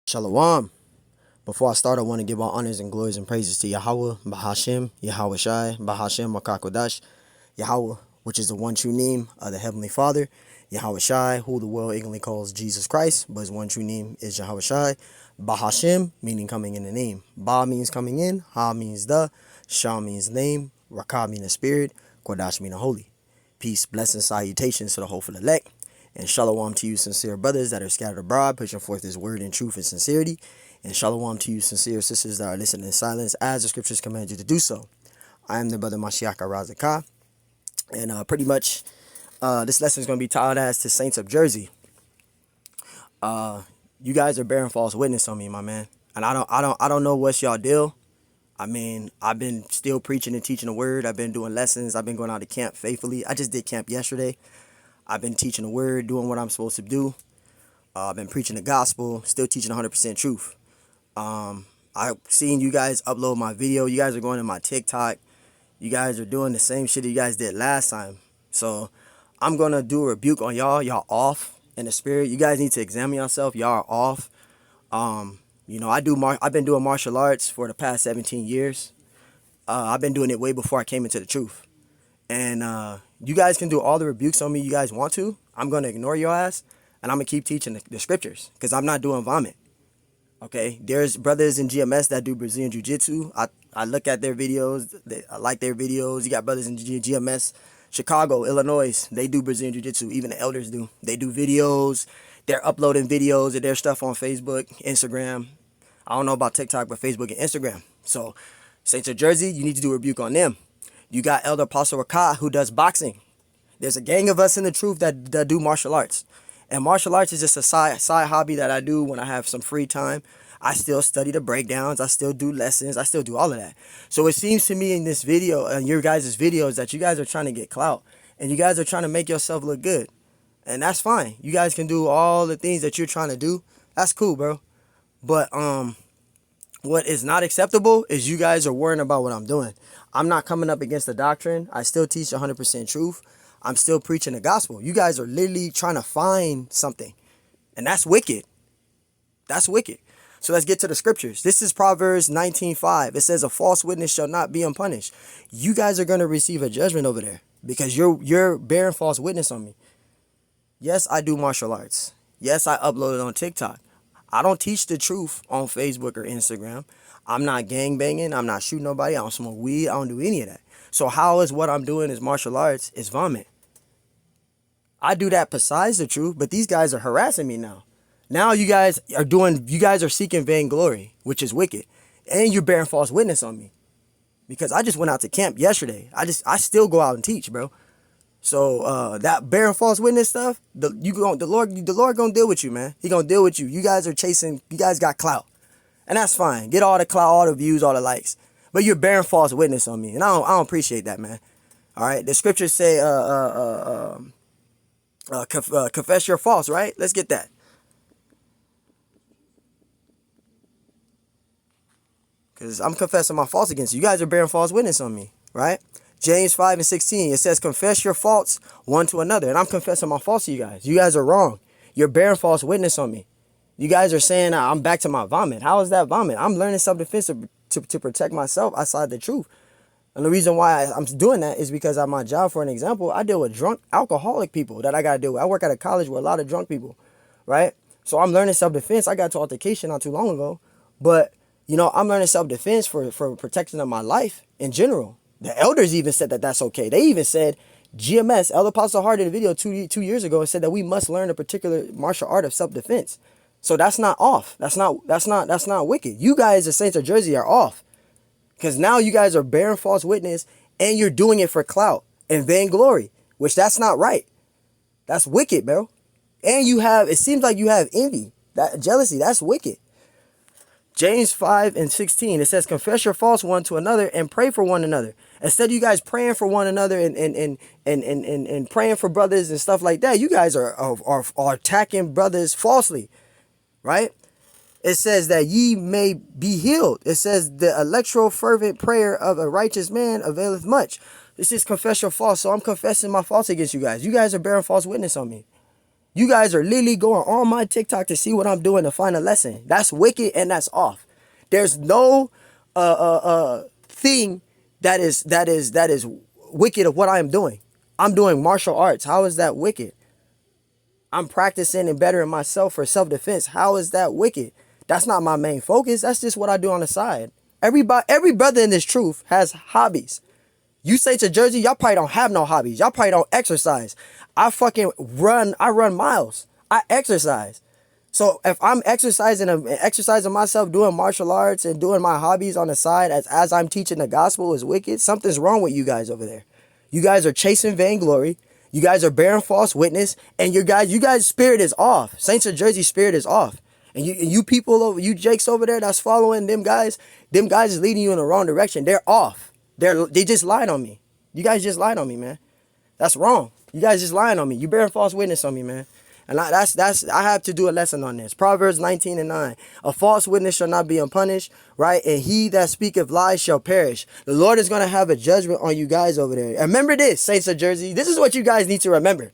Shalom. Before I start, I want to give all honors and glories and praises to Yahweh, Bahashem, Yahweh Shai, Bahashem, Makakodash, Yahweh, which is the one true name of the Heavenly Father, Yahweh Shai, who the world ignorantly calls Jesus Christ, but his one true name is Yahweh Shai, Bahashem, meaning coming in the name. Ba means coming in, Ha means the, Shah means name, Rakah means the spirit, Kodash means holy. Peace, blessings, salutations to the hopeful elect. And shalom to you sincere brothers that are scattered abroad, pushing forth his word in truth and sincerity. And shalom to you sincere sisters that are listening in silence as the scriptures command you to do so. I am the brother Mashiach Razakah. And pretty much this lesson is going to be titled as to Saints of Jersey. You guys are bearing false witness on me, my man. And I don't know what's y'all deal. I mean, I've been still preaching and teaching the word. I've been doing lessons. I've been going out to camp faithfully. I just did camp yesterday. I've been teaching the word, doing what I'm supposed to do. I've been preaching the gospel, still teaching 100% truth. I've seen you guys upload my video. You guys are going to my TikTok. You guys are doing the same shit that you guys did last time. So I'm going to do a rebuke on y'all. Y'all off in the spirit. You guys need to examine yourself. Y'all are off. I've been doing martial arts for the past 17 years. I've been doing it way before I came into the truth. And you guys can do all the rebukes on me you guys want to. I'm going to ignore your ass, and I'm going to keep teaching the scriptures because I'm not doing vomit. Okay? There's brothers in GMS that do Brazilian Jiu-Jitsu. I look at their videos. I like their videos. You got brothers in GMS, Chicago, Illinois. They do Brazilian Jiu-Jitsu. Even the elders do. They do videos. They're uploading videos of their stuff on Facebook, Instagram. I don't know about TikTok, but Facebook and Instagram. So, Saints of Jersey, you need to do a rebuke on them. You got Elder Apostle Rakah who does boxing. There's a gang of us in the truth that do martial arts. And martial arts is just a side hobby that I do when I have some free time. I still study the breakdowns. I still do lessons. I still do all of that. So it seems to me in this video, and your guys' videos, that you guys are trying to get clout. And you guys are trying to make yourself look good. And that's fine. You guys can do all the things that you're trying to do. That's cool, bro. But what is not acceptable is you guys are worrying about what I'm doing. I'm not coming up against the doctrine. I still teach 100% truth. I'm still preaching the gospel. You guys are literally trying to find something. And that's wicked. That's wicked. So let's get to the scriptures. This is Proverbs 19:5. It says, a false witness shall not be unpunished. You guys are going to receive a judgment over there because you're bearing false witness on me. Yes, I do martial arts. Yes, I upload it on TikTok. I don't teach the truth on Facebook or Instagram. I'm not gangbanging. I'm not shooting nobody. I don't smoke weed. I don't do any of that. So how is what I'm doing is martial arts is vomit? I do that besides the truth, but these guys are harassing me now. Now you guys are seeking vainglory, which is wicked. And you're bearing false witness on me. Because I just went out to camp yesterday. I still go out and teach, bro. So that bearing false witness stuff, the Lord gonna deal with you, man. He gonna deal with you. You guys got clout. And that's fine. Get all the clout, all the views, all the likes. But you're bearing false witness on me. And I don't appreciate that, man. All right. The scriptures say confess your faults, right? Let's get that. Because I'm confessing my faults against you. You guys are bearing false witness on me, right? James 5:16, it says, confess your faults one to another. And I'm confessing my faults to you guys. You guys are wrong. You're bearing false witness on me. You guys are saying I'm back to my vomit. How is that vomit? I'm learning self-defense to protect myself outside the truth. And the reason why I'm doing that is because at my job, for an example, I deal with drunk, alcoholic people that I got to deal with. I work at a college with a lot of drunk people, right? So I'm learning self-defense. I got to altercation not too long ago. But, I'm learning self-defense for protection of my life in general. The elders even said that that's okay. They even said, GMS, Elder Apostle Hart did a video 2 years ago and said that we must learn a particular martial art of self-defense. So that's not off. That's not wicked. You guys, the Saints of Jersey, are off. Because now you guys are bearing false witness and you're doing it for clout and vainglory, which that's not right. That's wicked, bro. And it seems like you have envy, that jealousy. That's wicked. James 5:16, it says, confess your faults one to another and pray for one another. Instead of you guys praying for one another and praying for brothers and stuff like that, you guys are attacking brothers falsely, right? It says that ye may be healed. It says the electoral fervent prayer of a righteous man availeth much. This is confess your faults. So I'm confessing my faults against you guys. You guys are bearing false witness on me. You guys are literally going on my TikTok to see what I'm doing to find a lesson. That's wicked and that's off. There's no thing that is wicked of what I am doing. I'm doing martial arts. How is that wicked? I'm practicing and bettering myself for self-defense. How is that wicked? That's not my main focus. That's just what I do on the side. Every brother in this truth has hobbies. You say to Jersey, y'all probably don't have no hobbies. Y'all probably don't exercise. I run miles. I exercise. So if I'm exercising myself, doing martial arts and doing my hobbies on the side as I'm teaching the gospel is wicked, something's wrong with you guys over there. You guys are chasing vainglory. You guys are bearing false witness, and you guys' spirit is off. Saints of Jersey spirit is off. And you people over, you Jakes over there that's following them guys is leading you in the wrong direction. They're off. They just lied on me. You guys just lied on me, man. That's wrong. You guys just lying on me. You bearing false witness on me, man. And I have to do a lesson on this. Proverbs 19:9. A false witness shall not be unpunished, right? And he that speaketh lies shall perish. The Lord is going to have a judgment on you guys over there. And remember this, Saints of Jersey. This is what you guys need to remember.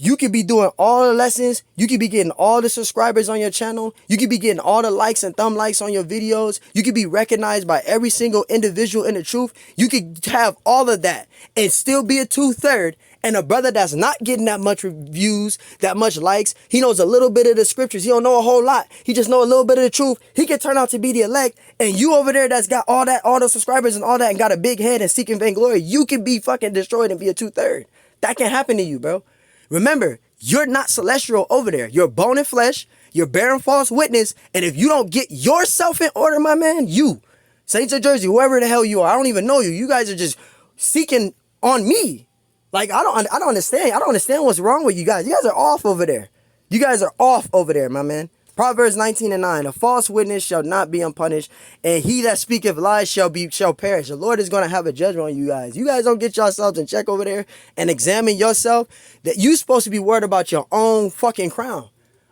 You could be doing all the lessons. You could be getting all the subscribers on your channel. You could be getting all the likes and thumb likes on your videos. You could be recognized by every single individual in the truth. You could have all of that and still be a 2/3. And a brother that's not getting that much views, that much likes, he knows a little bit of the scriptures. He don't know a whole lot. He just know a little bit of the truth. He can turn out to be the elect. And you over there that's got all the subscribers and all that and got a big head and seeking vainglory, you can be fucking destroyed and be a 2/3. That can happen to you, bro. Remember, you're not celestial over there. You're bone and flesh. You're bearing false witness. And if you don't get yourself in order, my man, you, Saints of Jersey, whoever the hell you are, I don't even know you. You guys are just seeking on me. Like, I don't understand. I don't understand what's wrong with you guys. You guys are off over there. You guys are off over there, my man. Proverbs 19:9. A false witness shall not be unpunished, and he that speaketh lies shall perish. The Lord is going to have a judgment on you guys. You guys don't get yourselves in check over there and examine yourself. That you supposed to be worried about your own fucking crown.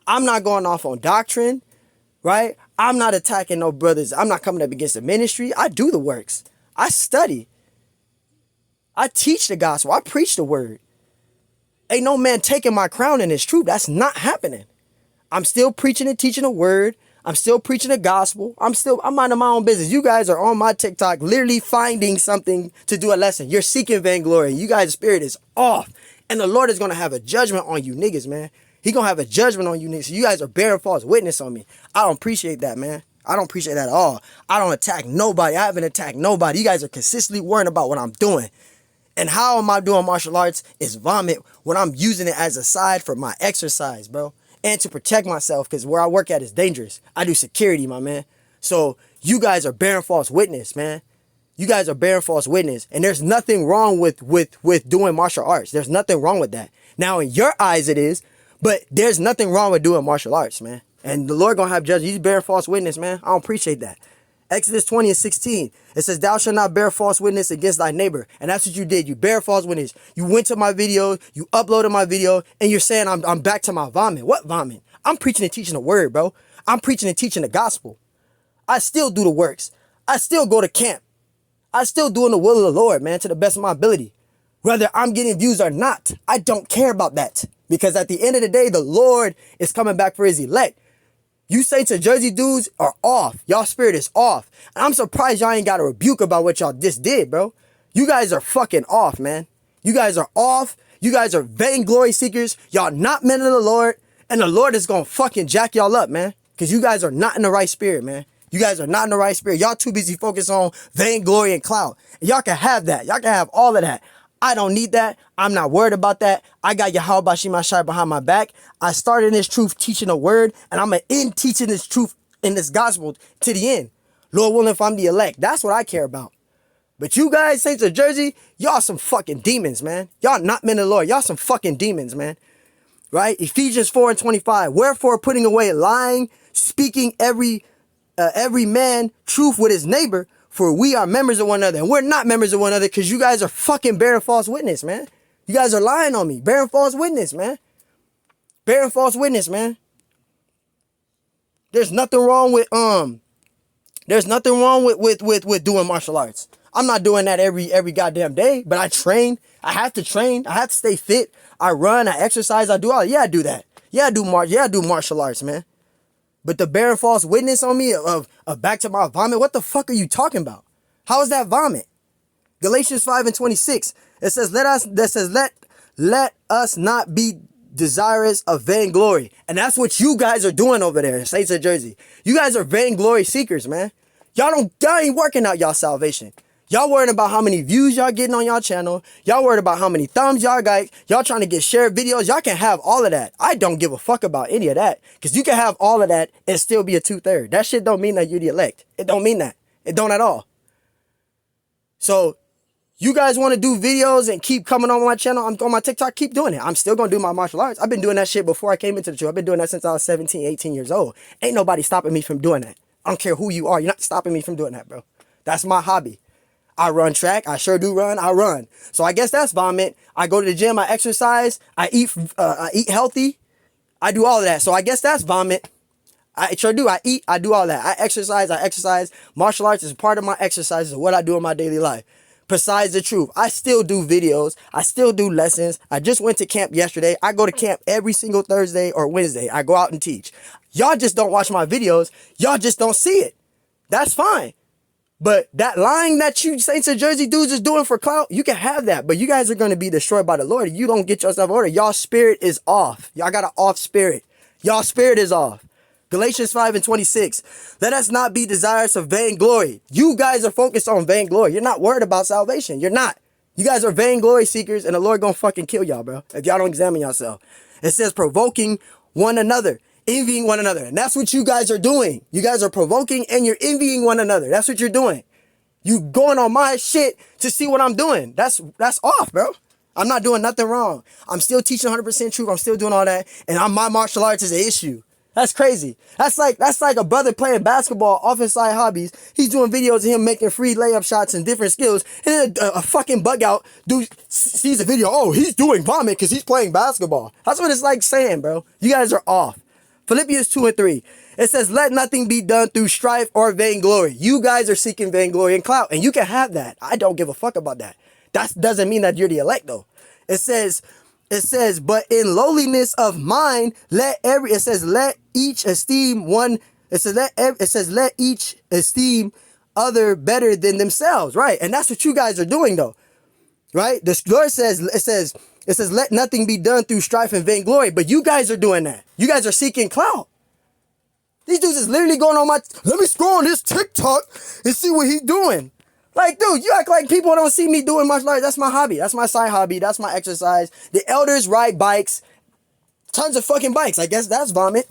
I'm not going off on doctrine, right? I'm not attacking no brothers. I'm not coming up against the ministry. I do the works. I study. I teach the gospel. I preach the word. Ain't no man taking my crown in this truth. That's not happening. I'm still preaching and teaching the word. I'm still preaching the gospel. I'm minding my own business. You guys are on my TikTok literally finding something to do a lesson. You're seeking vainglory. You guys' spirit is off. And the Lord is going to have a judgment on you niggas, man. He going to have a judgment on you niggas. You guys are bearing false witness on me. I don't appreciate that, man. I don't appreciate that at all. I don't attack nobody. I haven't attacked nobody. You guys are consistently worrying about what I'm doing. And how am I doing martial arts is vomit when I'm using it as a side for my exercise, bro. And to protect myself, because where I work at is dangerous. I do security, my man. So you guys are bearing false witness, man. You guys are bearing false witness. And there's nothing wrong with doing martial arts. There's nothing wrong with that. Now, in your eyes it is, but there's nothing wrong with doing martial arts, man. And the Lord gonna have judgment. He's bearing false witness, man. I don't appreciate that. Exodus 20:16. It says, thou shalt not bear false witness against thy neighbor. And that's what you did. You bear false witness. You went to my video, you uploaded my video, and you're saying I'm back to my vomit. What vomit? I'm preaching and teaching the word, bro. I'm preaching and teaching the gospel. I still do the works. I still go to camp. I still doing the will of the Lord, man, to the best of my ability. Whether I'm getting views or not, I don't care about that. Because at the end of the day, the Lord is coming back for his elect. You Saints of Jersey dudes are off. Y'all spirit is off. And I'm surprised y'all ain't got a rebuke about what y'all just did, bro. You guys are fucking off, man. You guys are off. You guys are vainglory seekers. Y'all not men of the Lord. And the Lord is going to fucking jack y'all up, man. Because you guys are not in the right spirit, man. You guys are not in the right spirit. Y'all too busy focused on vainglory and clout. And y'all can have that. Y'all can have all of that. I don't need that. I'm not worried about that. I got Yahweh Bashim Ashai behind my back. I started this truth teaching the word, and I'm going to end teaching this truth in this gospel to the end. Lord willing, if I'm the elect. That's what I care about. But you guys, Saints of Jersey, y'all some fucking demons, man. Y'all not men of the Lord. Y'all some fucking demons, man. Right? Ephesians 4:25. Wherefore, putting away lying, speaking every man truth with his neighbor, for we are members of one another. And we're not members of one another because you guys are fucking bearing false witness, man. You guys are lying on me. Bearing false witness, man. Bearing false witness, man. There's nothing wrong with doing martial arts. I'm not doing that every goddamn day, but I train. I have to train. I have to stay fit. I run, I exercise, I do all. Yeah, I do that. Yeah, I do martial arts, man. But the bearing false witness on me of back to my vomit, what the fuck are you talking about? How is that vomit? Galatians 5:26. It says, let us not be desirous of vainglory. And that's what you guys are doing over there in Saints of Jersey. You guys are vainglory seekers, man. Y'all ain't working out y'all salvation. Y'all worrying about how many views y'all getting on y'all channel. Y'all worried about how many thumbs y'all got. Y'all trying to get shared videos. Y'all can have all of that. I don't give a fuck about any of that. Because you can have all of that and still be a 2/3. That shit don't mean that you're the elect. It don't mean that. It don't at all. So you guys want to do videos and keep coming on my channel, I'm on my TikTok, keep doing it. I'm still going to do my martial arts. I've been doing that shit before I came into the truth. I've been doing that since I was 17, 18 years old. Ain't nobody stopping me from doing that. I don't care who you are. You're not stopping me from doing that, bro. That's my hobby. I run track. I sure do run. I run. So I guess that's vomit. I go to the gym. I exercise. I eat healthy. I do all of that. So I guess that's vomit. I sure do. I eat. I do all that. I exercise. Martial arts is part of my exercises of what I do in my daily life. Besides the truth, I still do videos. I still do lessons. I just went to camp yesterday. I go to camp every single Thursday or Wednesday. I go out and teach. Y'all just don't watch my videos. Y'all just don't see it. That's fine. But that lying that you Saints of Jersey dudes is doing for clout, you can have that. But you guys are going to be destroyed by the Lord if you don't get yourself in order. Y'all spirit is off. Y'all got an off spirit. Y'all spirit is off. Galatians 5:26. Let us not be desirous of vainglory. You guys are focused on vainglory. You're not worried about salvation. You're not. You guys are vainglory seekers, and the Lord gonna fucking kill y'all, bro, if y'all don't examine yourself. It says provoking one another, envying one another. And that's what you guys are doing. You guys are provoking and you're envying one another. That's what you're doing. You going on my shit to see what I'm doing. That's off, bro. I'm not doing nothing wrong. I'm still teaching 100% truth. I'm still doing all that. And my martial arts is an issue. That's crazy. That's like a brother playing basketball off his side hobbies. He's doing videos of him making free layup shots and different skills. And then a fucking bug out dude sees a video. Oh, he's doing vomit because he's playing basketball. That's what it's like saying, bro. You guys are off. Philippians 2:3. It says, let nothing be done through strife or vainglory. You guys are seeking vainglory and clout, and you can have that. I don't give a fuck about that. That doesn't mean that you're the elect, though. It says, but in lowliness of mind, let each esteem other better than themselves, right? And that's what you guys are doing, though, right? The Lord says, it says, let nothing be done through strife and vainglory, but you guys are doing that. You guys are seeking clout. These dudes is literally going on let me scroll on this TikTok and see what he's doing. Like, dude, you act like people don't see me doing martial arts. That's my hobby. That's my side hobby. That's my exercise. The elders ride bikes. Tons of fucking bikes. I guess that's vomit.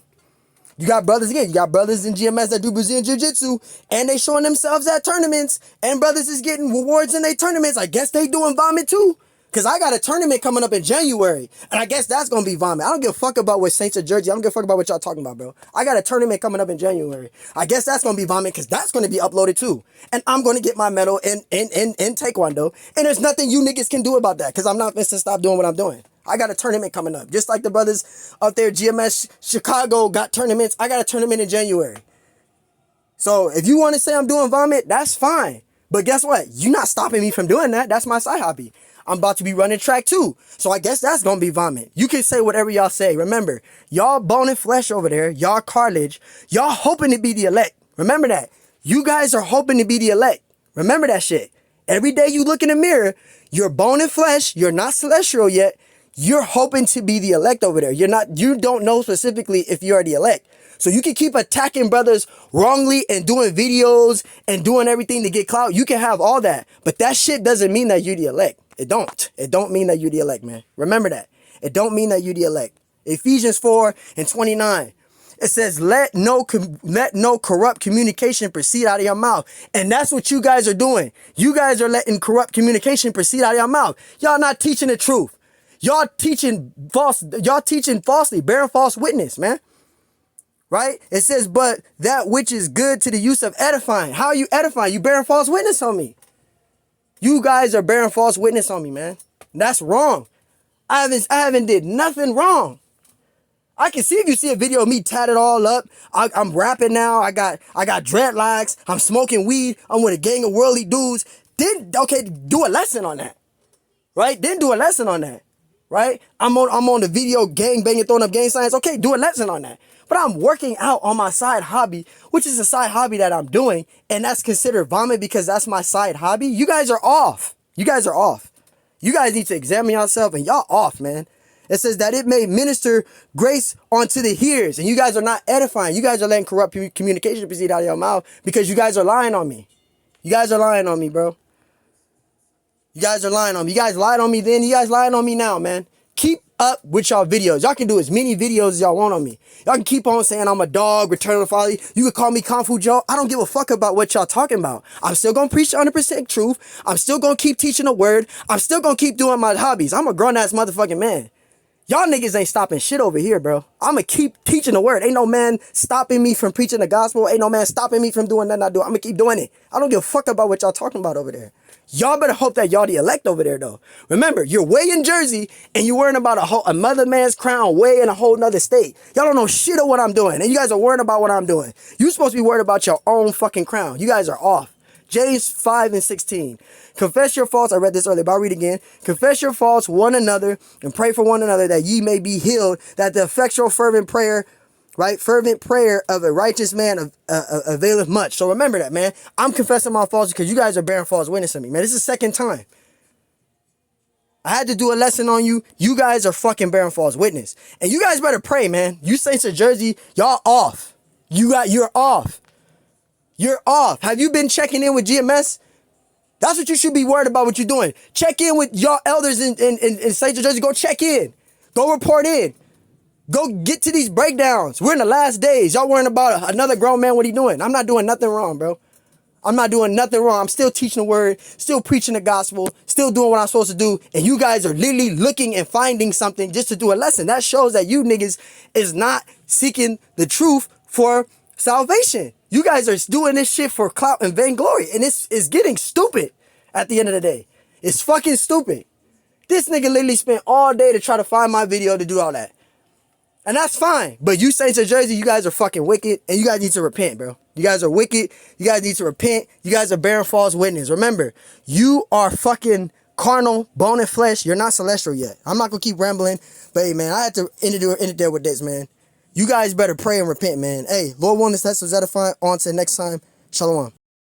You got brothers again. You got brothers in GMS that do Brazilian Jiu-Jitsu, and they showing themselves at tournaments, and brothers is getting rewards in their tournaments. I guess they doing vomit too. Because I got a tournament coming up in January. And I guess that's going to be vomit. I don't give a fuck about what Saints of Jersey. I don't give a fuck about what y'all talking about, bro. I got a tournament coming up in January. I guess that's going to be vomit because that's going to be uploaded too. And I'm going to get my medal in Taekwondo. And there's nothing you niggas can do about that because I'm not going to stop doing what I'm doing. I got a tournament coming up. Just like the brothers up there, GMS Chicago got tournaments. I got a tournament in January. So if you want to say I'm doing vomit, that's fine. But guess what? You're not stopping me from doing that. That's my side hobby. I'm about to be running track too. So I guess that's going to be vomit. You can say whatever y'all say. Remember, y'all bone and flesh over there, y'all cartilage, y'all hoping to be the elect. Remember that. You guys are hoping to be the elect. Remember that shit. Every day you look in the mirror, you're bone and flesh, you're not celestial yet. You're hoping to be the elect over there. You don't know specifically if you're the elect. So you can keep attacking brothers wrongly and doing videos and doing everything to get clout. You can have all that. But that shit doesn't mean that you're the elect. It don't. It don't mean that you're the elect, man. Remember that. It don't mean that you're the elect. Ephesians 4:29. It says, let no corrupt communication proceed out of your mouth. And that's what you guys are doing. You guys are letting corrupt communication proceed out of your mouth. Y'all not teaching the truth. Y'all teaching falsely, bearing false witness, man. Right? It says, but that which is good to the use of edifying. How are you edifying? You bearing false witness on me. You guys are bearing false witness on me, man. That's wrong. I haven't did nothing wrong. I can see if you see a video of me tatted all up. I'm rapping now. I got dreadlocks. I'm smoking weed. I'm with a gang of worldly dudes. Then, okay, do a lesson on that. Right? Then do a lesson on that. Right? I'm on the video gang banging, throwing up gang signs. Okay, do a lesson on that. But I'm working out on my side hobby, which is a side hobby that I'm doing, and that's considered vomit because that's my side hobby. You guys are off. You guys are off. You guys need to examine yourself, and y'all off, man. It says that it may minister grace onto the hearers, and you guys are not edifying. You guys are letting corrupt communication proceed out of your mouth because you guys are lying on me. You guys are lying on me, bro. You guys are lying on me. You guys lied on me then. You guys lying on me now, man. Keep up with y'all videos. Y'all can do as many videos as y'all want on me. Y'all can keep on saying I'm a dog, return of the folly. You can call me Kung Fu Joe. I don't give a fuck about what y'all talking about. I'm still going to preach 100% truth. I'm still going to keep teaching the word. I'm still going to keep doing my hobbies. I'm a grown-ass motherfucking man. Y'all niggas ain't stopping shit over here, bro. I'm going to keep teaching the word. Ain't no man stopping me from preaching the gospel. Ain't no man stopping me from doing nothing I do. I'm going to keep doing it. I don't give a fuck about what y'all talking about over there. Y'all better hope that y'all the elect over there, though. Remember, you're way in Jersey, and you're worrying about a mother man's crown way in a whole nother state. Y'all don't know shit of what I'm doing, and you guys are worried about what I'm doing. You supposed to be worried about your own fucking crown. You guys are off. James 5:16. Confess your faults. I read this earlier, but I'll read again. Confess your faults one another, and pray for one another that ye may be healed, that the effectual fervent prayer, right? Fervent prayer of a righteous man availeth much. So remember that, man. I'm confessing my faults because you guys are bearing false witness to me, man. This is the second time. I had to do a lesson on you. You guys are fucking bearing false witness. And you guys better pray, man. You Saints of Jersey, y'all off. You're off. You're off. Have you been checking in with GMS? That's what you should be worried about what you're doing. Check in with y'all elders in Saints of Jersey. Go check in. Go report in. Go get to these breakdowns. We're in the last days. Y'all worrying about another grown man, what he doing? I'm not doing nothing wrong, bro. I'm not doing nothing wrong. I'm still teaching the word, still preaching the gospel, still doing what I'm supposed to do. And you guys are literally looking and finding something just to do a lesson. That shows that you niggas is not seeking the truth for salvation. You guys are doing this shit for clout and vainglory. And it's getting stupid at the end of the day. It's fucking stupid. This nigga literally spent all day to try to find my video to do all that. And that's fine. But you Saints of Jersey, you guys are fucking wicked. And you guys need to repent, bro. You guys are wicked. You guys need to repent. You guys are bearing false witness. Remember, you are fucking carnal, bone and flesh. You're not celestial yet. I'm not going to keep rambling. But hey, man, I had to end it there with this, man. You guys better pray and repent, man. Hey, Lord willing, that's edifying. On to the next time. Shalom.